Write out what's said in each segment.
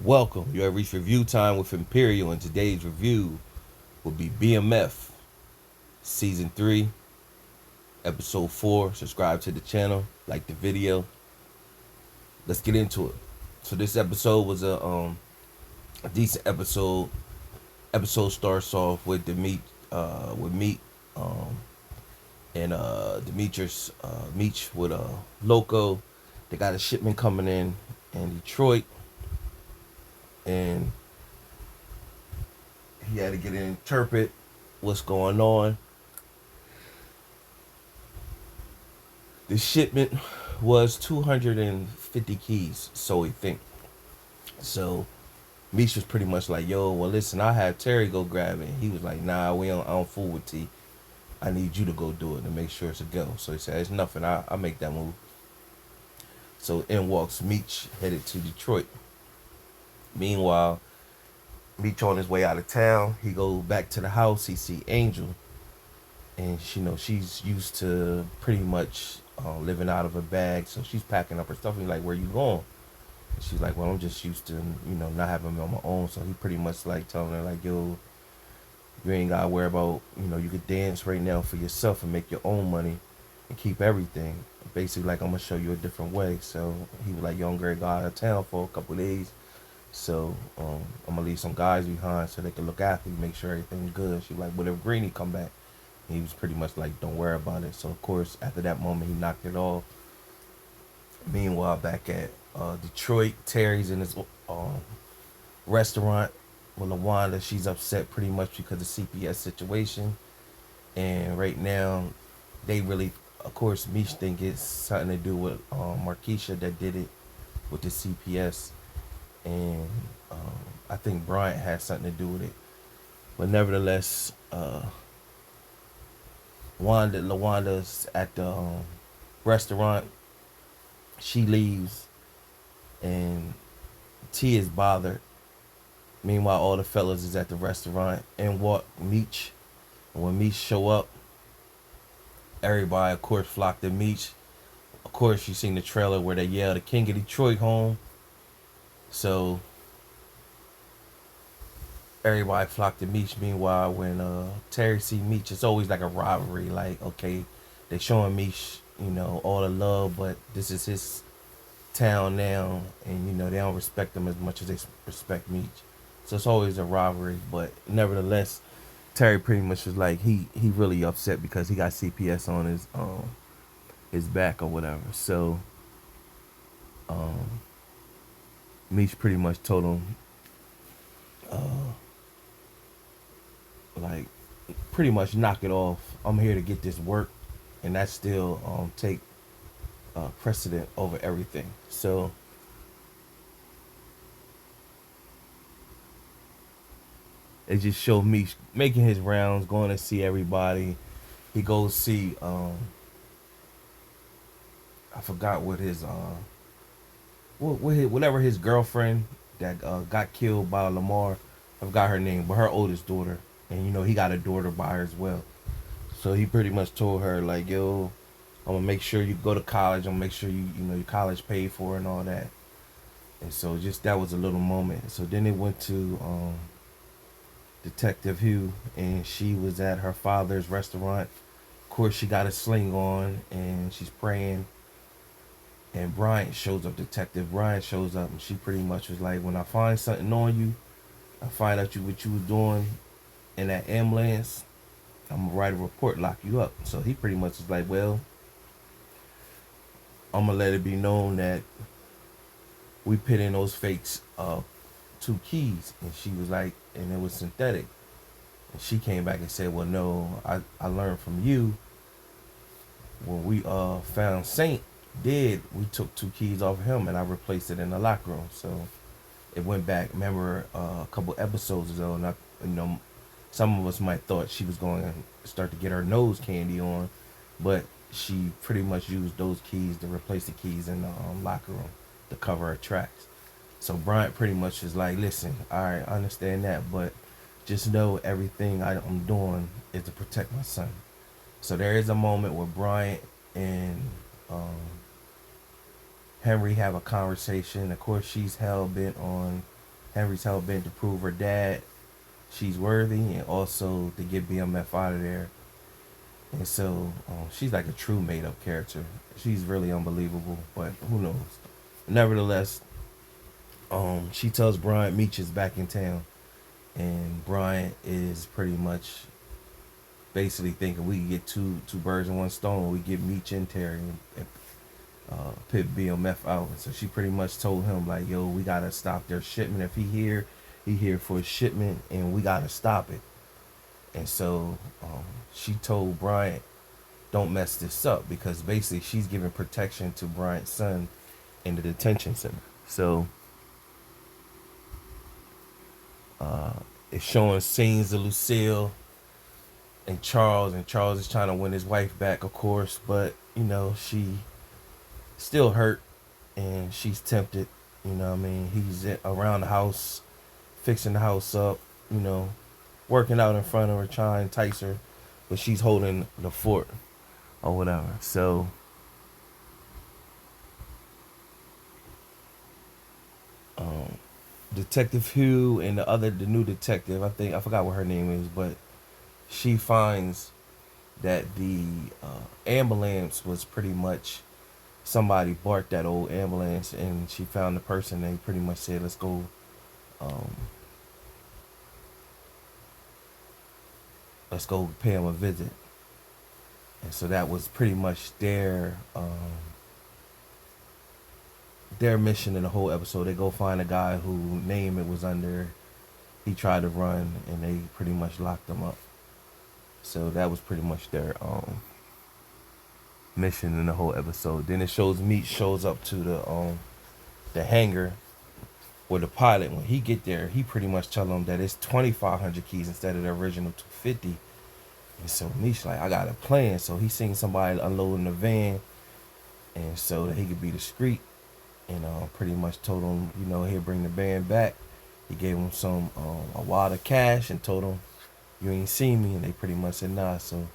Welcome. You have reached review time with Imperial, and today's review will be BMF Season 3, Episode 4. Subscribe to the channel, like the video. Let's get into it. So this episode was a decent episode. Episode starts off with the Meech um and Demetrius Meech with Loco. They got a shipment coming in Detroit, and he had to get an interpret what's going on. The shipment was 250 keys, so we think. So Meech was pretty much like, "Yo, well, listen, I had Terry go grab it." He was like, "Nah, I don't fool with T. I need you to go do it to make sure it's a go." So he said, "It's nothing. I'll make that move." So in walks Meech, headed to Detroit. Meanwhile, Meech on his way out of town, he go back to the house. He see Angel, and she's used to pretty much living out of a bag, so she's packing up her stuff. He's like, "Where you going?" And she's like, "Well, I'm just used to not having me on my own." So he pretty much like telling her like, "Yo, you ain't gotta worry about, you could dance right now for yourself and make your own money and keep everything. Basically, like, I'm gonna show you a different way." So he was like, "Yo, I'm gonna go out of town for a couple of days, so I'm gonna leave some guys behind so they can look after you, make sure everything's good." She was like, "What if Greeny come back?" He was pretty much like, "Don't worry about it." So of course, after that moment, he knocked it off. Meanwhile, back at Detroit, Terry's in his restaurant with LaWanda. She's upset pretty much because of CPS situation, and right now, they really, of course, Meech think it's something to do with Markeisha that did it with the CPS, and I think Bryant had something to do with it. But nevertheless, LaWanda's at the restaurant. She leaves, and T is bothered. Meanwhile, all the fellas is at the restaurant and walk Meech. And when Meech show up, everybody, of course, flock to Meech. Of course, you seen the trailer where they yell, "The King of Detroit home." So everybody flocked to Meech. Meanwhile, when Terry see Meech, it's always like a rivalry. Like, okay, they showing Meech, all the love, but this is his town now, and they don't respect him as much as they respect Meech. So it's always a rivalry, but nevertheless, Terry pretty much was like he really upset because he got CPS on his back or whatever. So um, Meech pretty much told him uh, like pretty much knock it off. I'm here to get this work, and that still take precedent over everything. So it just showed me making his rounds, going to see everybody. He goes see I forgot what his whatever his girlfriend that got killed by Lamar. I forgot her name, but her oldest daughter, and he got a daughter by her as well. So he pretty much told her like, "Yo, I'm gonna make sure you go to college. I'm gonna make sure your college paid for and all that." And so just that was a little moment. So then it went to Detective Hugh, and she was at her father's restaurant. Of course, she got a sling on, and she's praying. And Bryant shows up. Detective Bryant shows up, and she pretty much was like, "When I find something on you, I find out what you was doing in that ambulance, I'm gonna write a report, lock you up." So he pretty much was like, "Well, I'm gonna let it be known that we put in those fakes two keys." And she was like, "And it was synthetic." And she came back and said, "Well, no, I learned from you when we found Saint dead. We took two keys off of him, and I replaced it in the locker room." So it went back. Remember a couple episodes ago, and some of us might thought she was going to start to get her nose candy on, but she pretty much used those keys to replace the keys in the locker room to cover her tracks. So Bryant pretty much is like, "Listen, all right, I understand that, but just know everything I'm doing is to protect my son." So there is a moment where Bryant and um, Henry have a conversation. Of course, she's hell bent on Henry's hell bent to prove her dad she's worthy, and also to get BMF out of there. And so she's like a true made up character. She's really unbelievable, but who knows? Nevertheless, she tells Bryant Meech is back in town, and Bryant is pretty much basically thinking we can get two birds in one stone. We get Meech and Terry and pit BMF out. And so she pretty much told him like, yo, we gotta stop their shipment. If he here for a shipment, and we gotta stop it. And so she told Bryant, don't mess this up, because basically she's giving protection to Bryant's son in the detention center. So it's showing scenes of Lucille and Charles is trying to win his wife back, of course, but you know, she still hurt and she's tempted. You know what I mean? He's around the house, fixing the house up, you know, working out in front of her, trying to entice her, but she's holding the fort or whatever. So Detective Hugh and the new detective, I forgot what her name is, but she finds that the ambulance was pretty much somebody barked that old ambulance, and she found the person. They pretty much said, um, let's go pay him a visit. And so that was pretty much their mission in the whole episode. They go find a guy who name it was under. He tried to run, and they pretty much locked him up. So that was pretty much their mission in the whole episode. Then it shows Meech shows up to the hangar where the pilot, when he get there, he pretty much tell them that it's 2,500 keys instead of the original 250. And so Meech like, I got a plan. So he seen somebody unloading the van, and so that he could be discreet, and pretty much told him, you know, he'll bring the band back. He gave him a wad of cash and told him, you ain't seen me, and they pretty much said nah. So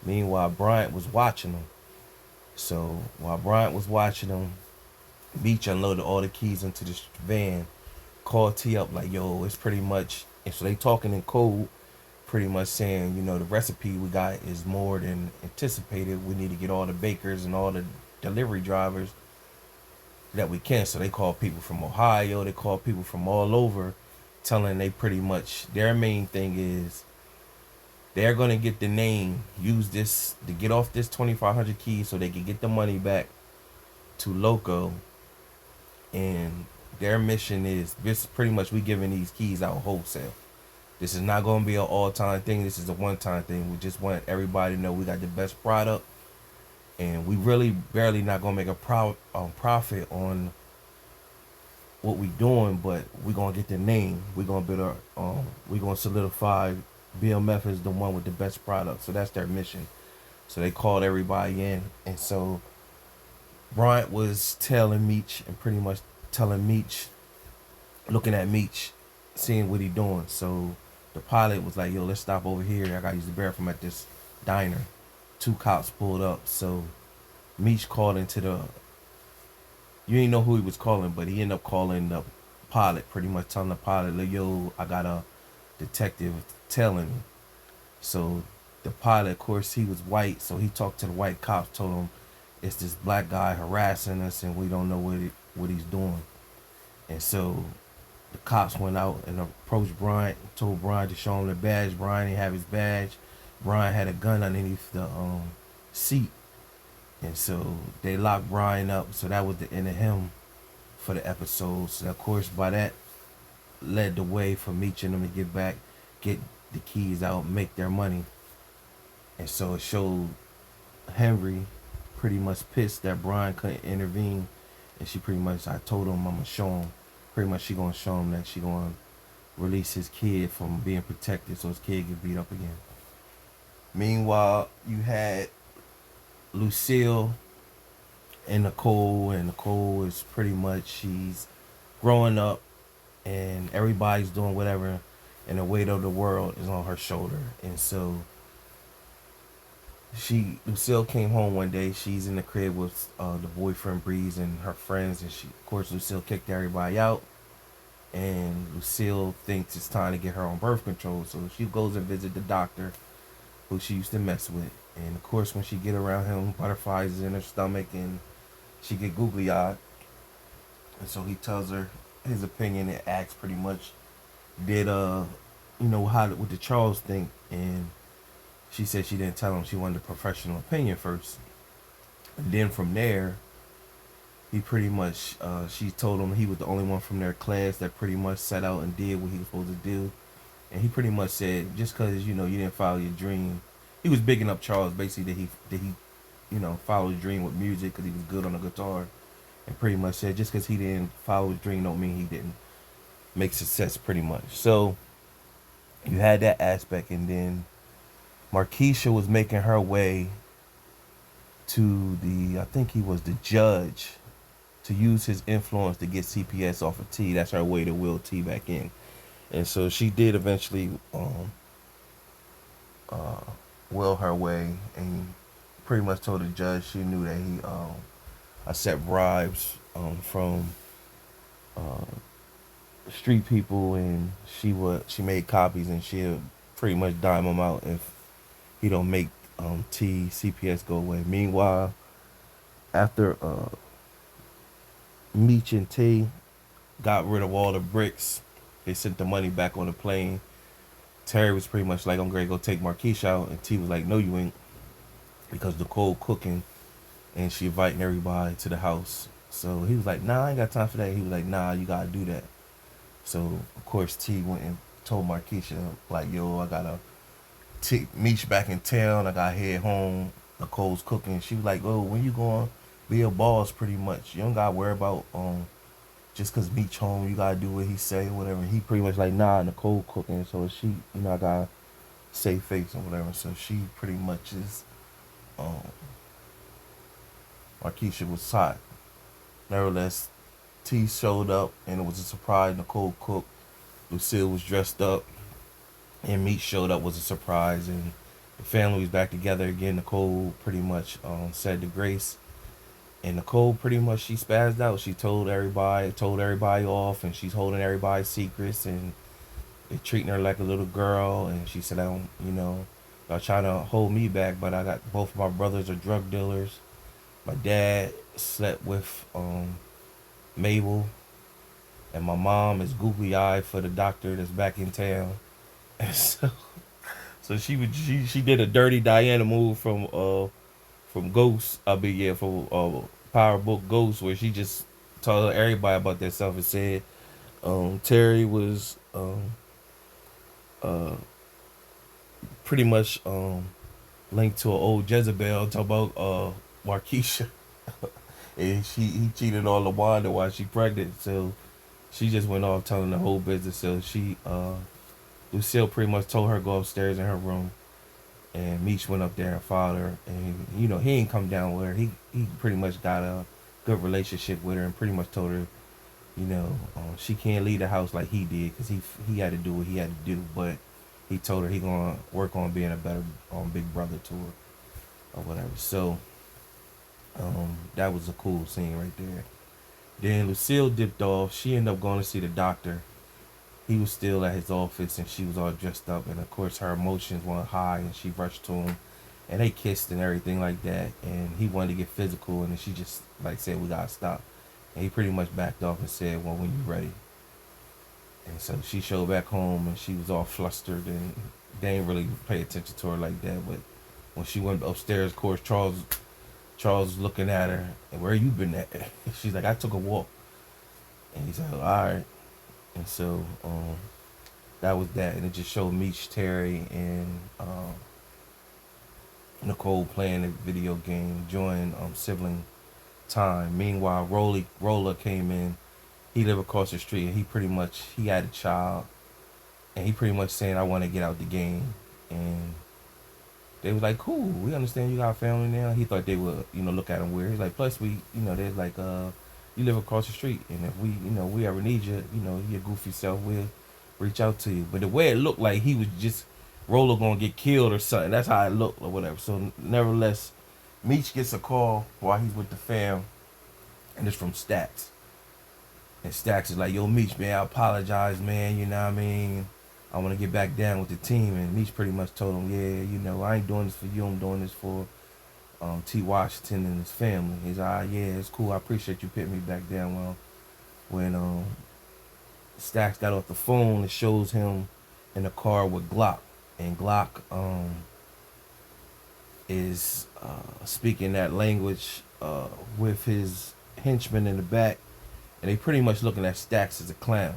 meanwhile, Bryant was watching him. So while Bryant was watching him, Meech unloaded all the keys into this van, called T up like, yo, it's pretty much, and so they talking in code, pretty much saying, you know, the recipe we got is more than anticipated. We need to get all the bakers and all the delivery drivers that we can. So they call people from Ohio, they call people from all over, telling they pretty much, their main thing is they're going to get the name, use this to get off this 2,500 keys so they can get the money back to Loco. And their mission is, this pretty much, we giving these keys out wholesale. This is not going to be an all-time thing. This is a one-time thing. We just want everybody to know we got the best product, and we really barely not going to make a profit on what we doing, but we going to get the name. We going to build we going to solidify BMF is the one with the best product. So that's their mission. So they called everybody in, and so Bryant was telling Meech, and pretty much telling Meech, looking at Meech, seeing what he doing. So the pilot was like, yo, let's stop over here. I got to use the bathroom at this diner. 2 cops pulled up. So Meech called into you didn't know who he was calling, but he ended up calling the pilot, pretty much telling the pilot, like, yo, I got a detective telling me. So the pilot, of course, he was white, so he talked to the white cops, told him it's this black guy harassing us, and we don't know what he's doing. And so the cops went out and approached Bryant, told Bryant to show him the badge. Bryant didn't have his badge. Bryant had a gun underneath the seat. And so they locked Bryant up. So that was the end of him for the episode. So of course, by that led the way for Meech and them to get the keys out, make their money. And so it showed Henry pretty much pissed that Bryant couldn't intervene. And she pretty much, I told him I'm going to show him. Pretty much she going to show him that she going to release his kid from being protected so his kid get beat up again. Meanwhile, you had Lucille and Nicole is pretty much, she's growing up and everybody's doing whatever, and the weight of the world is on her shoulder. And so Lucille came home one day. She's in the crib with the boyfriend Breeze and her friends, and of course, Lucille kicked everybody out. And Lucille thinks it's time to get her on birth control, so she goes and visit the doctor who she used to mess with. And of course, when she get around him, butterflies is in her stomach, and she get googly eyed. And so he tells her his opinion and asks pretty much, did how what did Charles think? And she said she didn't tell him. She wanted a professional opinion first. And then from there, he pretty much she told him he was the only one from their class that pretty much set out and did what he was supposed to do. And he pretty much said just because you didn't follow your dream, he was bigging up Charles basically that he follow his dream with music because he was good on the guitar, and pretty much said just because he didn't follow his dream don't mean he didn't make success pretty much. So you had that aspect, and then Markeisha was making her way to I think he was the judge, to use his influence to get CPS off of T. That's her way to will T back in. And so she did eventually uh, will her way, and pretty much told the judge she knew that he accept bribes from uh, street people, and she made copies, and she'll pretty much dime him out if he don't make T CPS go away. Meanwhile, after Meech and T got rid of all the bricks, they sent the money back on the plane. Terry was pretty much like, I'm going to go take Marquisha out. And T was like, no, you ain't. Because Nicole cooking and she inviting everybody to the house. So he was like, nah, I ain't got time for that. He was like, nah, you got to do that. So, of course, T went and told Marquisha, like, yo, I got to take Meech back in town. I got to head home. Nicole's cooking. She was like, oh, when you going to be a boss pretty much. You don't got to worry about just cause Meech home, you gotta do what he say, whatever. He pretty much like, nah, Nicole cooking, so she, I gotta save face or whatever. So she pretty much is, um, Markeisha was hot. Nevertheless, T showed up and it was a surprise. Nicole cooked. Lucille was dressed up, and Meech showed up was a surprise, and the family was back together again. Nicole pretty much said the grace. And Nicole pretty much she spazzed out. She told everybody off, and she's holding everybody's secrets, and they treating her like a little girl. And she said, I don't, y'all trying to hold me back, but I got both of my brothers are drug dealers. My dad slept with Mabel, and my mom is googly eyed for the doctor that's back in town. And so she did a dirty Diana move from Ghost. I mean, yeah, from Power Book Ghost, where she just told everybody about that stuff and said Terry was uh, pretty much linked to an old Jezebel talking about Markeisha, and he cheated on LaWanda while she pregnant. So she just went off telling the whole business. So Lucille pretty much told her to go upstairs in her room, and Meech went up there and followed her, and he ain't come down with her. He pretty much got a good relationship with her, and pretty much told her, she can't leave the house like he did, because he had to do what he had to do. But he told her he gonna work on being a better big brother to her or whatever. So that was a cool scene right there. Then Lucille dipped off. She ended up going to see the doctor. He was still at his office, and she was all dressed up, and of course her emotions went high, and she rushed to him, and they kissed and everything like that, and he wanted to get physical, and then she just like said, we gotta stop. And he pretty much backed off and said, well, when you ready. And so she showed back home, and she was all flustered, and they didn't really pay attention to her like that. But when she went upstairs, of course Charles was looking at her, and where you been at? She's like, I took a walk. And he's like, all right. And so that was that, and it just showed Meech, Terry, and Nicole playing a video game, enjoying sibling time. Meanwhile, Roller came in. He lived across the street, and he had a child, and he pretty much saying, I want to get out the game. And they was like, cool, we understand you got a family now. He thought they would, look at him weird. He's like, plus we, they're like, you live across the street, and if we ever need you, your goofy self, we'll reach out to you. But the way it looked like he was just Rolo gonna get killed or something. That's how it looked or whatever. So nevertheless, Meech gets a call while he's with the fam, and it's from Stacks. And Stacks is like, yo, Meech, man, I apologize, man. You know what I mean? I want to get back down with the team. And Meech pretty much told him, yeah, you know, I ain't doing this for you. I'm doing this for T. Washington and his family. He's like, yeah, it's cool. I appreciate you putting me back down. Well, when Stacks got off the phone, it shows him in the car with Glock. And Glock is speaking that language with his henchman in the back. And they pretty much looking at Stacks as a clown.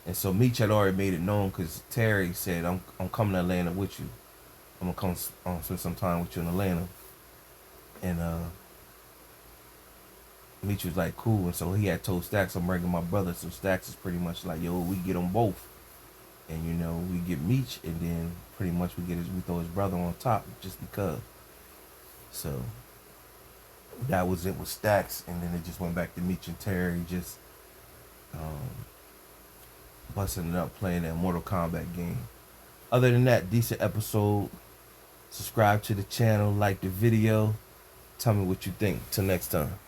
And so Meech had already made it known because Terry said, I'm coming to Atlanta with you. I'm going to come spend some time with you in Atlanta. And Meech was like, cool. And so he had told Stacks, I'm bringing my brother. So Stacks is pretty much like, yo, we get them both. And, you know, we get Meech, and then pretty much we throw his brother on top just because. So that was it with Stacks. And then it just went back to Meech and Terry just busting it up, playing that Mortal Kombat game. Other than that, decent episode. Subscribe to the channel, like the video. Tell me what you think. Till next time.